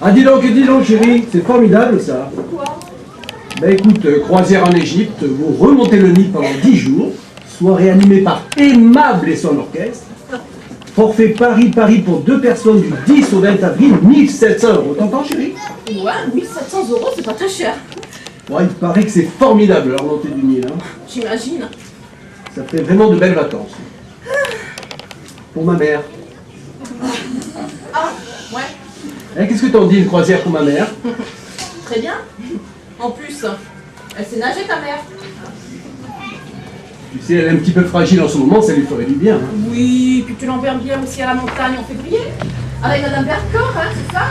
Ah, dis donc, chérie, c'est formidable, ça. Quoi? Ben écoute, croisière en Égypte, vous remontez le Nil pendant 10 jours, soirée animée par Aimable et son orchestre, forfait Paris-Paris pour 2 personnes du 10 au 20 avril, 1700 €. T'entends, chérie? Ouais, 1700 €, c'est pas très cher. Bon, il paraît que c'est formidable, la remontée du Nil, hein. J'imagine. Ça fait vraiment de belles vacances. Pour ma mère. Ah, ouais, Eh, qu'est-ce que t'en dis, une croisière pour ma mère? très bien. En plus, elle sait nager, ta mère. Tu sais, elle est un petit peu fragile en ce moment, ça lui ferait du bien, hein. Oui, puis tu l'enverras bien aussi à la montagne en février. Avec Madame Bercor, hein, c'est ça?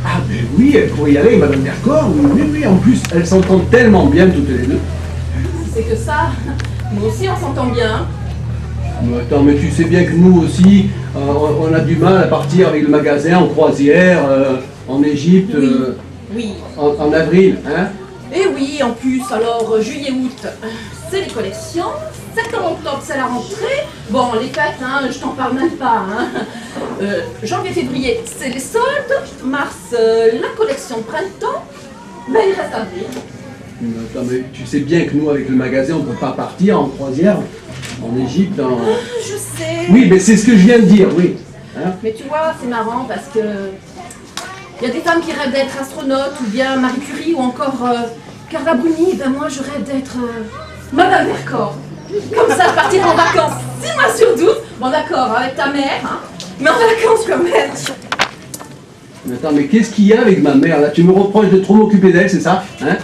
Ah ben oui, elle pourrait y aller, Madame Bercor, oui, en plus, elles s'entendent tellement bien toutes les deux. Si c'est que ça, nous aussi on s'entend bien. Mais attends, mais tu sais bien que nous aussi, on a du mal à partir avec le magasin en croisière, en Égypte, Oui. Oui. en avril, hein. Et oui, en plus, alors juillet-août, c'est les collections. Septembre-octobre, c'est la rentrée. Bon, les fêtes, hein, je t'en parle même pas. Hein. Janvier-février, c'est les soldes. Mars, la collection de printemps. Ben, il reste avril. Mais attends, mais tu sais bien que nous, avec le magasin, on ne peut pas partir en croisière, en Égypte, Je sais. Oui, mais c'est ce que je viens de dire, oui. Hein. Mais tu vois, c'est marrant parce que il y a des femmes qui rêvent d'être astronautes ou bien Marie Curie ou encore Carla Bruni. Ben moi, je rêve d'être Madame Vercors. Comme ça, je partirai en vacances 6 mois sur 12. Bon, d'accord, avec ta mère, hein, mais en vacances quand même. Mais attends, mais qu'est-ce qu'il y a avec ma mère, là? Tu me reproches de trop m'occuper d'elle, c'est ça, hein?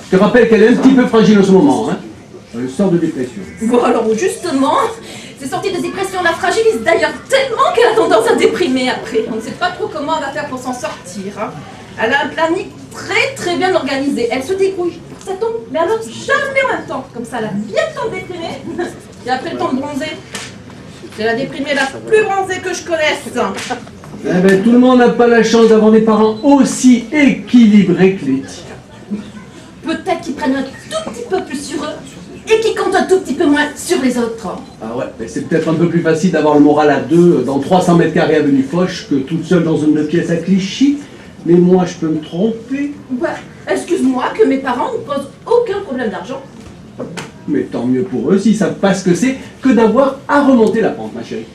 Je te rappelle qu'elle est un petit peu fragile en ce moment, hein? Elle sort de dépression. Bon, alors justement, c'est sorti de dépression, la fragilise d'ailleurs tellement qu'elle a tendance à déprimer après. On ne sait pas trop comment elle va faire pour s'en sortir. Hein. Elle a un planning très bien organisé. Elle se débrouille pour ça tombe, mais alors jamais en même temps. Comme ça, elle a bien le temps de déprimer. Et après le temps de bronzer. C'est la déprimée la plus bronzée que je connaisse. Eh ben, tout le monde n'a pas la chance d'avoir des parents aussi équilibrés que les tiens. Peut-être qu'ils prennent un tout petit peu plus sur eux et qu'ils comptent un tout petit peu moins sur les autres. Ah ouais, mais c'est peut-être un peu plus facile d'avoir le moral à deux dans 300 mètres carrés avenue Foch que toute seule dans une pièce à Clichy. Mais moi, je peux me tromper. Ouais, excuse-moi que mes parents ne posent aucun problème d'argent. Mais tant mieux pour eux s'ils savent pas ce que c'est que d'avoir à remonter la pente, ma chérie.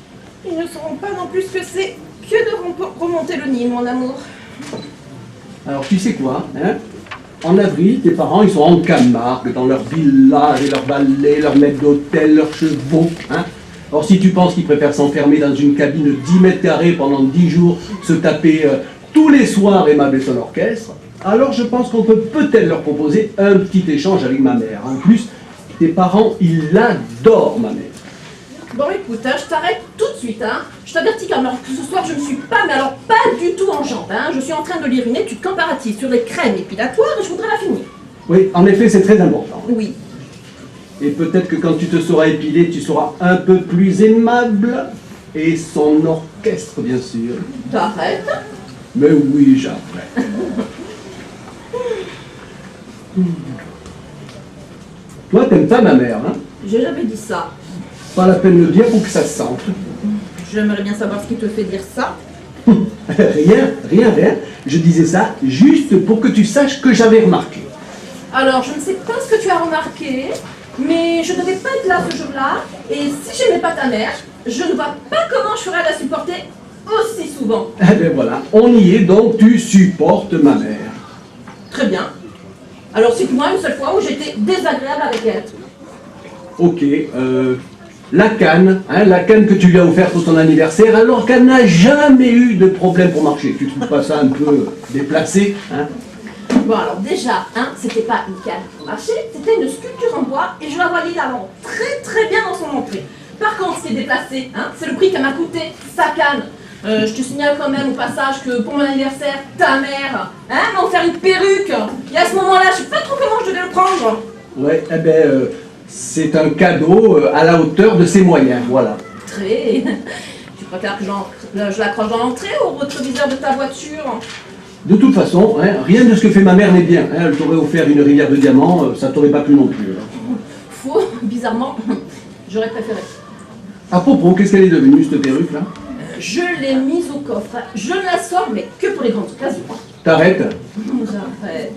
Ils ne sauront pas non plus ce que c'est que de remonter le Nil, mon amour. Alors tu sais quoi, hein? En avril, tes parents, ils sont en Camargue, dans leur village, et leurs valets, leurs maîtres d'hôtel, leurs chevaux, hein? Or si tu penses qu'ils préfèrent s'enfermer dans une cabine de 10 mètres carrés pendant 10 jours, se taper tous les soirs Aimable et son orchestre, alors je pense qu'on peut peut-être leur proposer un petit échange avec ma mère. En plus, tes parents, ils l'adorent, ma mère. Bon, écoute, hein, je t'arrête tout de suite. Hein. Je t'avertis quand même que ce soir, je ne suis pas, mais alors pas du tout en jambes. Hein. Je suis en train de lire une étude comparative sur les crèmes épilatoires et je voudrais la finir. Oui, en effet, c'est très important. Oui. Et peut-être que quand tu te seras épilé, tu seras un peu plus aimable. Et son orchestre, bien sûr. T'arrêtes? Mais oui, j'arrête. Toi, t'aimes pas ma mère, hein? J'ai jamais dit ça. Pas la peine de le dire pour que ça se sente. J'aimerais bien savoir ce qui te fait dire ça. Rien. Je disais ça juste pour que tu saches que j'avais remarqué. Alors, je ne sais pas ce que tu as remarqué, mais je ne vais pas être là ce jour-là. Et si j'aimais pas ta mère, je ne vois pas comment je ferais la supporter aussi souvent. Eh bien voilà, on y est, donc tu supportes ma mère. Très bien. Alors, cite-moi une seule fois où j'étais désagréable avec elle. Ok, la canne que tu lui as offerte pour ton anniversaire, alors qu'elle n'a jamais eu de problème pour marcher. Tu trouves pas ça un peu déplacé, hein? Bon, alors déjà, hein, c'était pas une canne pour marcher, c'était une sculpture en bois et je la voyais d'avant très bien dans son entrée. Par contre, ce qui est déplacé, hein, c'est le prix qu'elle m'a coûté, sa canne. Je te signale quand même au passage que pour mon anniversaire, ta mère, hein, m'a offert une perruque. Et à ce moment-là, je sais pas trop comment je devais le prendre. Ouais, eh ben, c'est un cadeau à la hauteur de ses moyens, voilà. Très. Tu préfères que je l'accroche dans l'entrée ou au rétroviseur de ta voiture? De toute façon, hein, rien de ce que fait ma mère n'est bien. Hein, elle t'aurait offert une rivière de diamants, ça t'aurait pas plu non plus. Hein. Faux, bizarrement, j'aurais préféré. À propos, qu'est-ce qu'elle est devenue, cette perruque-là? Je l'ai mise au coffre. Je ne la sors, mais que pour les grandes occasions. T'arrêtes? J'arrête.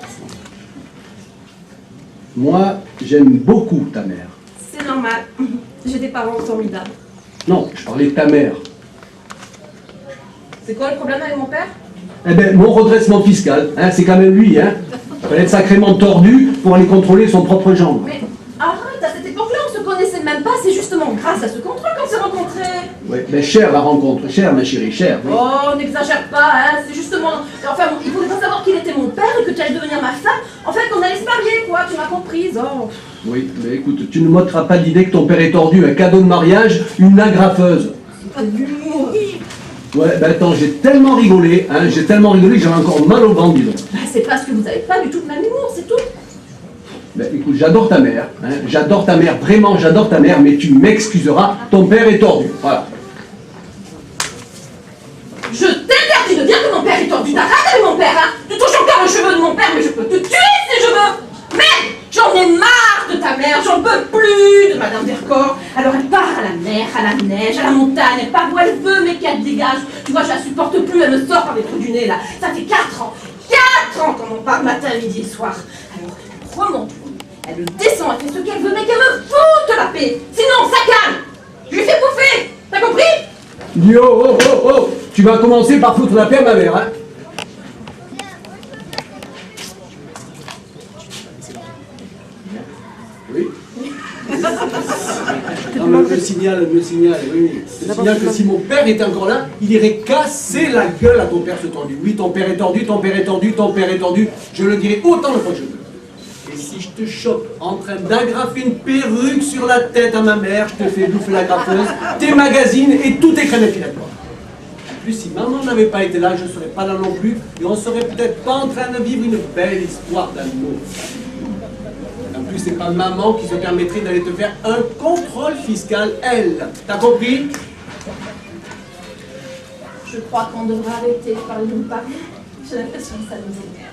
Moi, j'aime beaucoup ta mère. C'est normal. J'ai des parents formidables. Non, je parlais de ta mère. C'est quoi le problème avec mon père? Eh ben, mon redressement fiscal, hein, c'est quand même lui, hein. Il fallait être sacrément tordu pour aller contrôler son propre genre. Mais arrête, à cette époque-là, on se connaissait même pas. C'est justement grâce à ce contrôle qu'on s'est rencontrés. Ouais, mais chère la rencontre, chère ma chérie, chère. Oui. Oh, n'exagère pas, hein. C'est justement... Enfin, bon, il faut pas savoir qu'il était mon père et que tu allais devenir ma femme. En fait, qu'on allait se marier, quoi. Tu m'as comprise. Oh. Oui, mais écoute, tu ne m'ôteras pas l'idée que ton père est tordu, un cadeau de mariage, une agrafeuse. C'est pas de l'humour. Ouais, ben attends, j'ai tellement rigolé que j'avais encore mal au ventre, dis donc. Bah, c'est parce que vous avez pas du tout le même humour, c'est tout. Ben écoute, j'adore ta mère, hein, j'adore ta mère, vraiment j'adore ta mère, mais tu m'excuseras, ton père est tordu, voilà. Je t'interdis de dire que mon père est tordu. T'arrêtes avec mon père, hein. Tu touches encore le cheveu de mon père, mais je peux te tuer si je veux. Merde, j'en ai marre de ta mère, j'en peux plus de Madame Vercors. Alors elle part à la mer, à la neige, à la montagne, elle part où elle veut, mais qu'elle dégage. Tu vois, je la supporte plus, elle me sort par les trous du nez, là. Ça fait 4 ans, 4 ans qu'on en parle matin, midi et soir. Alors, elle remonte, elle descend, elle fait ce qu'elle veut, mais qu'elle me foute la paix. Sinon, ça calme. Je lui fais bouffer, t'as compris? Dis oh, oh, oh, oh, tu vas commencer par foutre la paix à ma mère, hein. Oui. Non, mais me signale, oui. Me signale que si mon père était encore là, il irait casser la gueule à ton père ce tordu. Oui, ton père est tordu, ton père est tordu, ton père est tordu. Je le dirai autant de fois que je veux. Et si je te chope en train d'agrafer une perruque sur la tête à ma mère, je te fais bouffer la graffeuse, tes magazines et tout tes crèmes épilatoires. En plus, si maman n'avait pas été là, je ne serais pas là non plus, et on serait peut-être pas en train de vivre une belle histoire d'amour. En plus, c'est pas maman qui se permettrait d'aller te faire un contrôle fiscal, elle. T'as compris? Je crois qu'on devrait arrêter de parler de nous parler. J'ai l'impression que ça nous énerve.